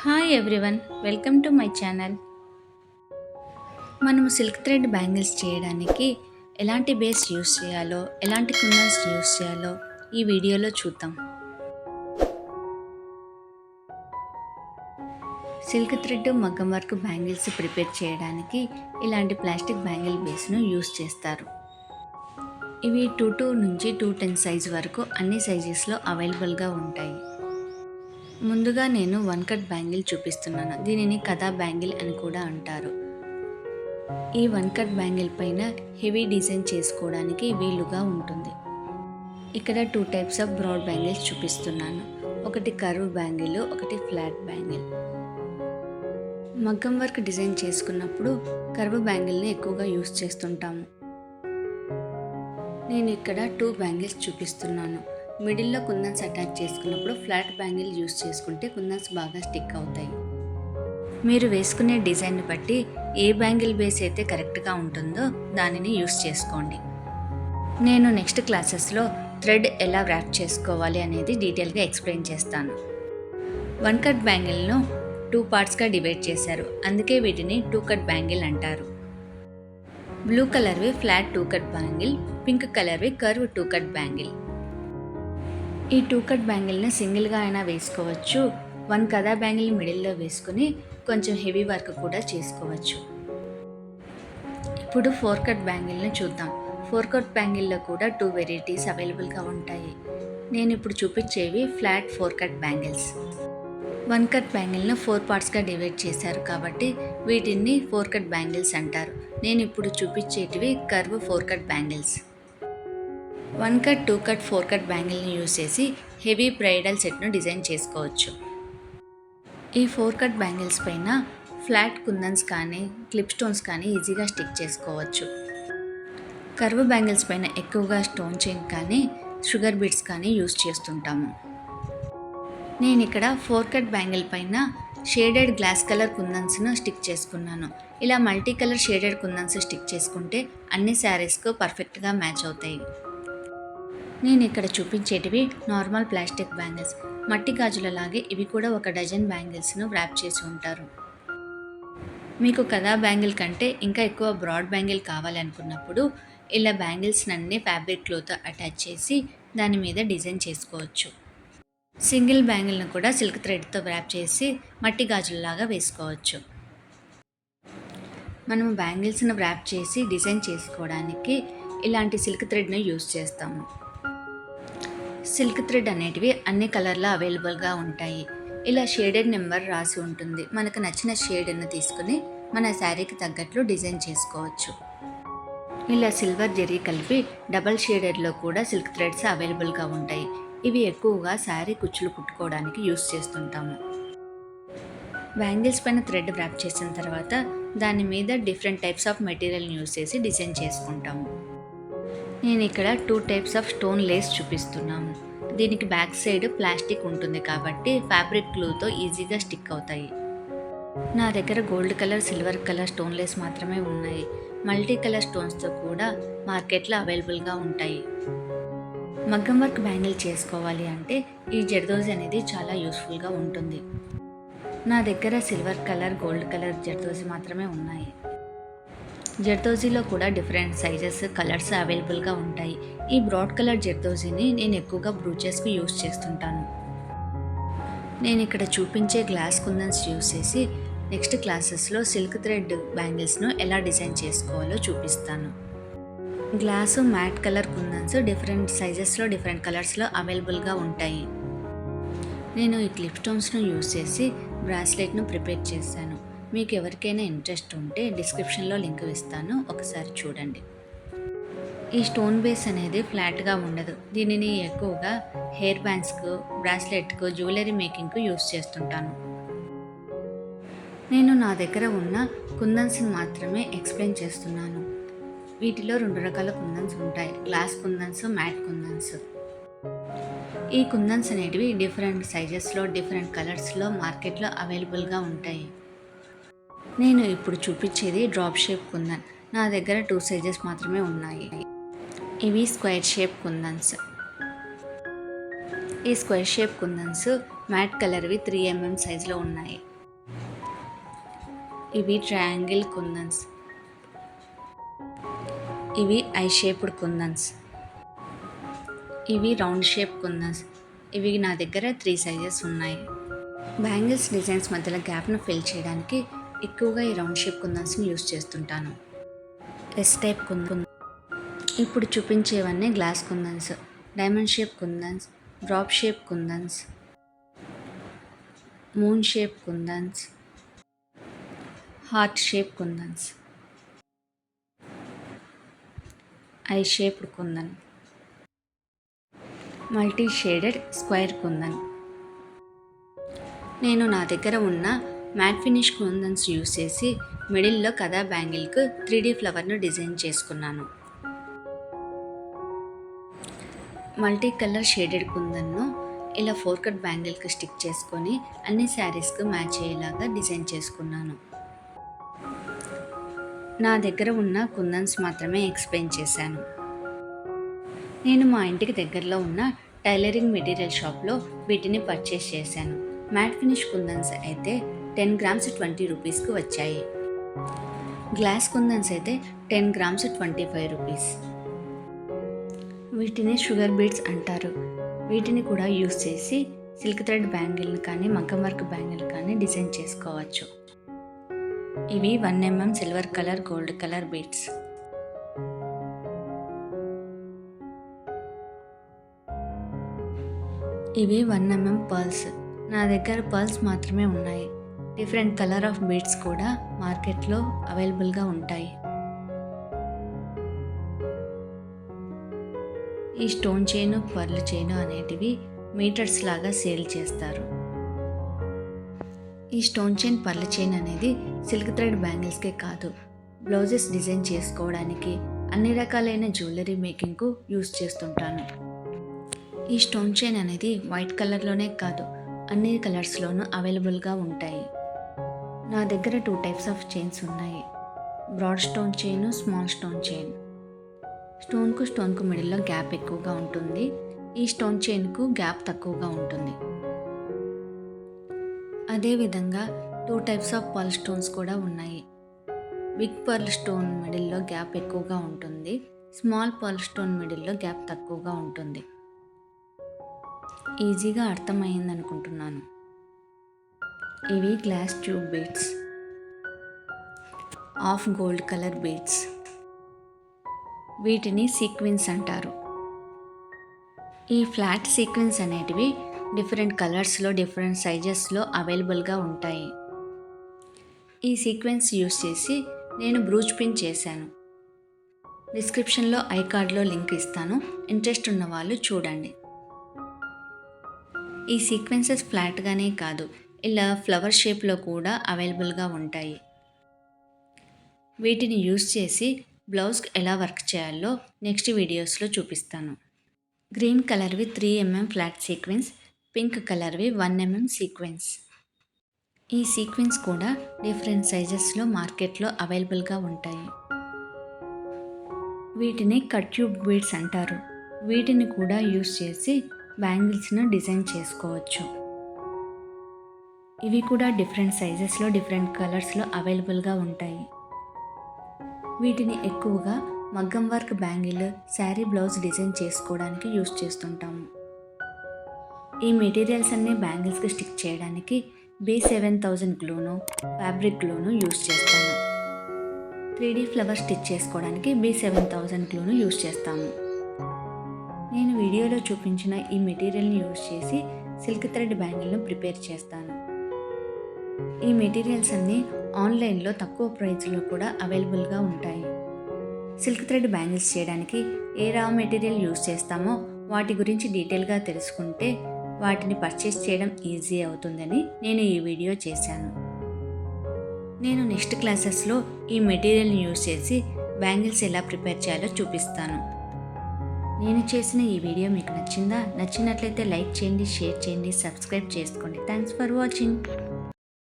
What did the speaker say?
Hi everyone, welcome to my channel. మనము silk thread bangles చేయడానికి ఎలాంటి బేస్ యూస్ చేయాలో, ఎలాంటి కుందన్స్ యూస్ చేయాలో ఈ వీడియోలో చూద్దాం. సిల్క్ థ్రెడ్ మగ్గం వర్క్ బ్యాంగిల్స్ ప్రిపేర్ చేయడానికి ఇలాంటి ప్లాస్టిక్ బ్యాంగిల్ బేస్ను యూస్ చేస్తారు. ఇవి 2 నుంచి 210 సైజ్ వరకు అన్ని సైజెస్లో అవైలబుల్గా ఉంటాయి. ముందుగా నేను వన్ కట్ బ్యాంగిల్ చూపిస్తున్నాను. దీనిని కథా బ్యాంగిల్ అని కూడా అంటారు. ఈ వన్ కట్ బ్యాంగిల్ పైన హెవీ డిజైన్ చేసుకోవడానికి వీలుగా ఉంటుంది. ఇక్కడ 2 టైప్స్ ఆఫ్ బ్రాడ్ బ్యాంగిల్స్ చూపిస్తున్నాను. ఒకటి కర్వ్ బ్యాంగిల్, ఒకటి ఫ్లాట్ బ్యాంగిల్. మగ్గం వర్క్ డిజైన్ చేసుకున్నప్పుడు కర్వ్ బ్యాంగిల్ని ఎక్కువగా యూస్ చేస్తుంటాము. నేను ఇక్కడ 2 బ్యాంగిల్స్ చూపిస్తున్నాను. మిడిల్లో కుందన్స్ అటాచ్ చేసుకున్నప్పుడు ఫ్లాట్ బ్యాంగిల్ యూస్ చేసుకుంటే కుందన్స్ బాగా స్టిక్ అవుతాయి. మీరు వేసుకునే డిజైన్ని బట్టి ఏ బ్యాంగిల్ బేస్ అయితే కరెక్ట్గా ఉంటుందో దానిని యూస్ చేసుకోండి. నేను నెక్స్ట్ క్లాసెస్లో థ్రెడ్ ఎలా ర్యాప్ చేసుకోవాలి అనేది డీటెయిల్గా ఎక్స్ప్లెయిన్ చేస్తాను. వన్ కట్ బ్యాంగిల్ను 2 పార్ట్స్గా డివైడ్ చేశారు, అందుకే వీటిని 2 కట్ బ్యాంగిల్ అంటారు. బ్లూ కలర్వి ఫ్లాట్ 2 కట్ బ్యాంగిల్, పింక్ కలర్వి కర్వ్ 2 కట్ బ్యాంగిల్. ఈ 2 కట్ బ్యాంగిల్ని సింగిల్గా అయినా వేసుకోవచ్చు. 1 కథా బ్యాంగిల్ మిడిల్లో వేసుకుని కొంచెం హెవీ వర్క్ కూడా చేసుకోవచ్చు. ఇప్పుడు 4 కట్ బ్యాంగిల్ని చూద్దాం. 4 కట్ బ్యాంగిల్లో కూడా 2 వెరైటీస్ అవైలబుల్గా ఉంటాయి. నేను ఇప్పుడు చూపించేవి ఫ్లాట్ 4 కట్ బ్యాంగిల్స్. 1 కట్ బ్యాంగిల్ను 4 పార్ట్స్గా డివైడ్ చేశారు కాబట్టి వీటిని 4 కట్ బ్యాంగిల్స్ అంటారు. నేను ఇప్పుడు చూపించేటివి curve 4 cut bangles. 1 cut, 2 cut, 4 cut బ్యాంగిల్ని యూస్ చేసి హెవీ బ్రైడల్ సెట్ను డిజైన్ చేసుకోవచ్చు. ఈ 4 కట్ బ్యాంగిల్స్ పైన ఫ్లాట్ కుందన్స్ కానీ క్లిప్ స్టోన్స్ కానీ ఈజీగా స్టిక్ చేసుకోవచ్చు. కర్వ్ బ్యాంగిల్స్ పైన ఎక్కువగా స్టోన్ చైన్ కానీ షుగర్ బీడ్స్ కానీ యూస్ చేస్తుంటాము. నేను ఇక్కడ 4 కట్ బ్యాంగిల్ పైన షేడెడ్ గ్లాస్ కలర్ కుందన్స్ను స్టిక్ చేసుకున్నాను. ఇలా మల్టీ కలర్ షేడెడ్ కుందన్స్ స్టిక్ చేసుకుంటే అన్ని శారీస్కు పర్ఫెక్ట్గా మ్యాచ్ అవుతాయి. నేను ఇక్కడ చూపించేటివి నార్మల్ ప్లాస్టిక్ బ్యాంగిల్స్. మట్టి గాజులలాగే ఇవి కూడా 1 డజన్ బ్యాంగిల్స్ను ర్యాప్ చేసి ఉంటారు. మీకు కథా బ్యాంగిల్ కంటే ఇంకా ఎక్కువ బ్రాడ్ బ్యాంగిల్ కావాలనుకున్నప్పుడు ఇలా బ్యాంగిల్స్ అన్ని ఫ్యాబ్రిక్ క్లోత్ అటాచ్ చేసి దాని మీద డిజైన్ చేసుకోవచ్చు. సింగిల్ బ్యాంగిల్ను కూడా సిల్క్ థ్రెడ్తో ర్యాప్ చేసి మట్టి గాజులలాగా వేసుకోవచ్చు. మనము బ్యాంగిల్స్ను ర్యాప్ చేసి డిజైన్ చేసుకోవడానికి ఇలాంటి సిల్క్ థ్రెడ్ను యూస్ చేస్తాము. సిల్క్ థ్రెడ్ అనేటివి అన్ని కలర్లో అవైలబుల్గా ఉంటాయి. ఇలా షేడెడ్ నెంబర్ రాసి ఉంటుంది. మనకు నచ్చిన షేడ్ను తీసుకుని మన శారీకి తగ్గట్లు డిజైన్ చేసుకోవచ్చు. ఇలా సిల్వర్ జెరీ కలిపి డబల్ షేడెడ్లో కూడా సిల్క్ థ్రెడ్స్ అవైలబుల్గా ఉంటాయి. ఇవి ఎక్కువగా శారీ కుచ్చులు కుట్టుకోవడానికి యూస్ చేస్తుంటాము. బ్యాంగిల్స్ పైన థ్రెడ్ ర్యాప్ చేసిన తర్వాత దాని మీద డిఫరెంట్ టైప్స్ ఆఫ్ మెటీరియల్ని యూస్ చేసి డిజైన్ చేసుకుంటాము. నేను ఇక్కడ 2 టైప్స్ ఆఫ్ స్టోన్ లేస్ చూపిస్తున్నాను. దీనికి బ్యాక్ సైడ్ ప్లాస్టిక్ ఉంటుంది కాబట్టి ఫ్యాబ్రిక్ గ్లూతో ఈజీగా స్టిక్ అవుతాయి. నా దగ్గర gold colour, silver colour stone Lay's మాత్రమే ఉన్నాయి. మల్టీ కలర్ స్టోన్స్తో కూడా మార్కెట్లో అవైలబుల్గా ఉంటాయి. మగ్గం వర్క్ బ్యాంగిల్ చేసుకోవాలి అంటే ఈ జర్దోజీ అనేది చాలా యూస్ఫుల్గా ఉంటుంది. నా దగ్గర silver colour, gold colour zardozi మాత్రమే ఉన్నాయి. జర్దోజీలో కూడా డిఫరెంట్ సైజెస్, కలర్స్ అవైలబుల్గా ఉంటాయి. ఈ బ్రాడ్ కలర్ జర్దోజీని నేను ఎక్కువగా బ్రూచెస్కి యూస్ చేస్తుంటాను. నేను ఇక్కడ చూపించే గ్లాస్ కుందన్స్ యూస్ చేసి నెక్స్ట్ క్లాసెస్లో సిల్క్ థ్రెడ్ బ్యాంగిల్స్ను ఎలా డిజైన్ చేసుకోవాలో చూపిస్తాను. గ్లాసు మ్యాట్ కలర్ కుందన్స్ డిఫరెంట్ సైజెస్లో, డిఫరెంట్ కలర్స్లో అవైలబుల్గా ఉంటాయి. నేను ఈ క్లిప్ స్టోన్స్ను యూస్ చేసి బ్రాస్లెట్ను ప్రిపేర్ చేశాను. మీకు ఎవరికైనా ఇంట్రెస్ట్ ఉంటే డిస్క్రిప్షన్లో లింక్ ఇస్తాను, ఒకసారి చూడండి. ఈ స్టోన్ బేస్ అనేది ఫ్లాట్గా ఉండదు. దీనిని ఎక్కువగా హెయిర్ బ్యాండ్స్కు, బ్రాస్లెట్కు, జ్యువెలరీ మేకింగ్కు యూస్ చేస్తుంటాను. నేను నా దగ్గర ఉన్న కుందన్స్ని మాత్రమే ఎక్స్ప్లెయిన్ చేస్తున్నాను. వీటిలో 2 రకాల కుందన్స్ ఉంటాయి, గ్లాస్ కుందన్స్, మ్యాట్ కుందన్స్. ఈ కుందన్స్ అనేటివి డిఫరెంట్ సైజెస్లో, డిఫరెంట్ కలర్స్లో మార్కెట్లో అవైలబుల్గా ఉంటాయి. నేను ఇప్పుడు చూపించేది డ్రాప్ షేప్ కుందన్. నా దగ్గర 2 సైజెస్ మాత్రమే ఉన్నాయి. ఇవి స్క్వేర్ షేప్ కుందన్స్. ఈ స్క్వేర్ షేప్ కుందన్స్ మ్యాట్ కలర్వి 3 mm సైజులో ఉన్నాయి. ఇవి ట్రయాంగిల్ కుందన్స్. ఇవి ఐ షేప్డ్ కుందన్స్. ఇవి రౌండ్ షేప్ కుందన్స్. ఇవి నా దగ్గర 3 సైజెస్ ఉన్నాయి. బ్యాంగిల్స్ డిజైన్స్ మధ్యలో గ్యాప్ను ఫిల్ చేయడానికి ఎక్కువగా ఈ రౌండ్ షేప్ కుందన్స్ని యూస్ చేస్తుంటాను. S type kundan. ఇప్పుడు చూపించేవన్నీ glass kundans, diamond shape kundans, drop shape kundans, moon shape kundans, heart shape kundans, eye shaped kundan, multi shaded square kundan. నేను నా దగ్గర ఉన్న మ్యాట్ ఫినిష్ కుందన్స్ యూస్ చేసి మిడిల్లో కథా బ్యాంగిల్కు 3D ఫ్లవర్ను డిజైన్ చేసుకున్నాను. మల్టీ కలర్ షేడెడ్ కుందన్ను ఇలా 4 కట్ బ్యాంగిల్కి స్టిక్ చేసుకొని అన్ని శారీస్కు మ్యాచ్ అయ్యేలాగా డిజైన్ చేసుకున్నాను. నా దగ్గర ఉన్న కుందన్స్ మాత్రమే ఎక్స్ప్లెయిన్ చేశాను. నేను మా ఇంటికి దగ్గరలో ఉన్న టైలరింగ్ మెటీరియల్ షాప్లో వీటిని పర్చేస్ చేశాను. మ్యాట్ ఫినిష్ కుందన్స్ అయితే 10 గ్రామ్స్ 20 రూపీస్కి వచ్చాయి. గ్లాస్ కుందన్స్ అయితే 10 గ్రామ్స్ 25 రూపీస్. వీటిని షుగర్ బీడ్స్ అంటారు. వీటిని కూడా యూస్ చేసి సిల్క్ థ్రెడ్ బ్యాంగిల్ కానీ మగ్గం వర్క్ బ్యాంగిల్ కానీ డిజైన్ చేసుకోవచ్చు. ఇవి 1 mm silver colour gold colour beads. ఇవి 1 mm పర్ల్స్. నా దగ్గర పర్ల్స్ మాత్రమే ఉన్నాయి. డిఫరెంట్ కలర్ ఆఫ్ బీడ్స్ కూడా మార్కెట్లో అవైలబుల్గా ఉంటాయి. ఈ స్టోన్ చైను పర్ల్ చైను అనేటివి మీటర్స్ లాగా సేల్ చేస్తారు. ఈ స్టోన్ చైన్ పర్ల్ చైన్ అనేది సిల్క్ థ్రెడ్ బ్యాంగిల్స్కే కాదు, బ్లౌజెస్ డిజైన్ చేసుకోవడానికి, అన్ని రకాలైన జ్యువెలరీ మేకింగ్కు యూస్ చేస్తుంటాను. ఈ స్టోన్ చైన్ అనేది వైట్ కలర్లోనే కాదు, అన్ని కలర్స్లోనూ అవైలబుల్గా ఉంటాయి. నా దగ్గర 2 టైప్స్ ఆఫ్ చైన్స్ ఉన్నాయి. Broad stone chain, small stone chain. స్టోన్కు మిడిల్లో గ్యాప్ ఎక్కువగా ఉంటుంది. ఈ స్టోన్ చైన్కు గ్యాప్ తక్కువగా ఉంటుంది. అదేవిధంగా 2 టైప్స్ ఆఫ్ పర్ల్ స్టోన్స్ కూడా ఉన్నాయి. బిగ్ పర్ల్ స్టోన్ మిడిల్లో గ్యాప్ ఎక్కువగా ఉంటుంది. స్మాల్ పర్ల్ స్టోన్ మిడిల్లో గ్యాప్ తక్కువగా ఉంటుంది. ఈజీగా అర్థమైంది అనుకుంటున్నాను. ఇవి glass tube beads, of gold colour beads. వీటిని సీక్వెన్స్ అంటారు. ఈ ఫ్లాట్ సీక్వెన్స్ అనేటివి డిఫరెంట్ కలర్స్లో, డిఫరెంట్ సైజెస్లో అవైలబుల్గా ఉంటాయి. ఈ సీక్వెన్స్ యూస్ చేసి నేను బ్రూచ్ పిన్ చేశాను. డిస్క్రిప్షన్లో ఐకార్డ్లో లింక్ ఇస్తాను. ఇంట్రెస్ట్ ఉన్న వాళ్ళు చూడండి. ఈ సీక్వెన్సెస్ ఫ్లాట్గానే కాదు, ఇలా ఫ్లవర్ షేప్లో కూడా అవైలబుల్గా ఉంటాయి. వీటిని యూస్ చేసి బ్లౌజ్కి ఎలా వర్క్ చేయాలో నెక్స్ట్ వీడియోస్లో చూపిస్తాను. గ్రీన్ కలర్వి 3 mm ఫ్లాట్ సీక్వెన్స్, పింక్ కలర్వి 1 mm సీక్వెన్స్. ఈ సీక్వెన్స్ కూడా డిఫరెంట్ సైజెస్లో మార్కెట్లో అవైలబుల్గా ఉంటాయి. వీటిని కట్ ట్యూబ్ బీడ్స్ అంటారు. వీటిని కూడా యూస్ చేసి బ్యాంగిల్స్ను డిజైన్ చేసుకోవచ్చు. ఇవి కూడా డిఫరెంట్ సైజెస్లో, డిఫరెంట్ కలర్స్లో అవైలబుల్గా ఉంటాయి. వీటిని ఎక్కువగా మగ్గం work bangle, sari blouse design చేసుకోవడానికి యూస్ చేస్తుంటాము. ఈ మెటీరియల్స్ అన్నీ బ్యాంగిల్స్కి స్టిక్ చేయడానికి B7000 గ్లూను, ఫ్యాబ్రిక్ గ్లూను యూస్ చేస్తాము. 3D ఫ్లవర్ స్టిచ్ చేసుకోవడానికి B7000 గ్లూను యూస్ చేస్తాము. నేను వీడియోలో చూపించిన ఈ మెటీరియల్ని యూస్ చేసి సిల్క్ థ్రెడ్ బ్యాంగిల్ను ప్రిపేర్ చేస్తాను. ఈ మెటీరియల్స్ అన్నీ ఆన్లైన్లో తక్కువ ప్రైస్లో కూడా అవైలబుల్గా ఉంటాయి. సిల్క్ థ్రెడ్ బ్యాంగిల్స్ చేయడానికి ఏ రా మెటీరియల్ యూస్ చేస్తామో వాటి గురించి డీటెయిల్గా తెలుసుకుంటే వాటిని పర్చేస్ చేయడం ఈజీ అవుతుందని నేను ఈ వీడియో చేశాను. నేను నెక్స్ట్ క్లాసెస్లో ఈ మెటీరియల్ని యూస్ చేసి బ్యాంగిల్స్ ఎలా ప్రిపేర్ చేయాలో చూపిస్తాను. నేను చేసిన ఈ వీడియో మీకు నచ్చిందా? నచ్చినట్లయితే లైక్ చేయండి, షేర్ చేయండి, సబ్స్క్రైబ్ చేసుకోండి. Thanks for watching.